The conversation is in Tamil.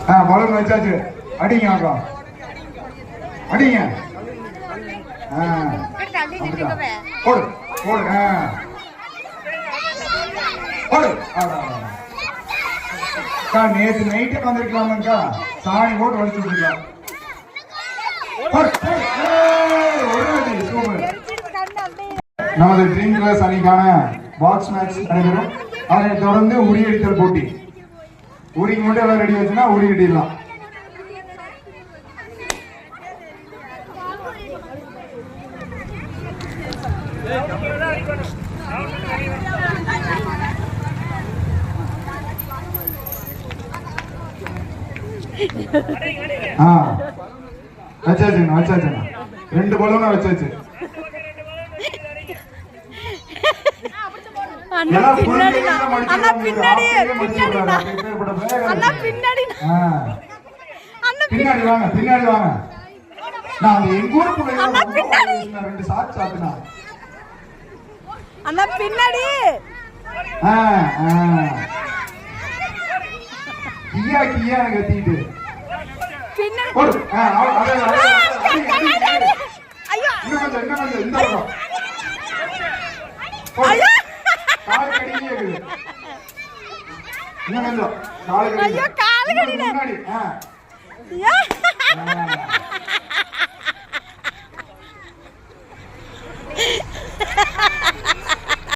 பலூன் வச்சாச்சு. அடிங்க அக்கா, அடிங்க. போடு போடு போடு. அக்கா நேற்று நைட்டு வந்திருக்கலாமாக்கா, சாணி போட்டு வலிச்சு விட்டுருக்கலாம். நமது ட்ரீம் கிளாஸ் அணிக்கான பாக்ஸ் மேட்ச் நடைபெறும். அதனை தொடர்ந்து உரியடித்தல் போட்டி. உரிக்கு மட்டும் எல்லாம் ரெடி வச்சுன்னா உரி கட்டிடலாம். வச்சாச்சு வச்சாச்சு, 2 பலூனா வச்சாச்சு. பின்னாடி வாங்க, பின்னாடி வாங்க. நான் எங்க ஊருக்கு 2 ஷாட் சாப்பிட்டா அண்ணா பின்னாடி. கியா கியா கத்திட்டு பின்னாடி. ஐயோ இன்னும் கொஞ்சம் இந்த பக்கம். ஐயோ கால் கடியே இருக்குது. இன்னும் கொஞ்சம் கால் கடி. ஐயோ கால் கடில. முன்னாடி. ஐயோ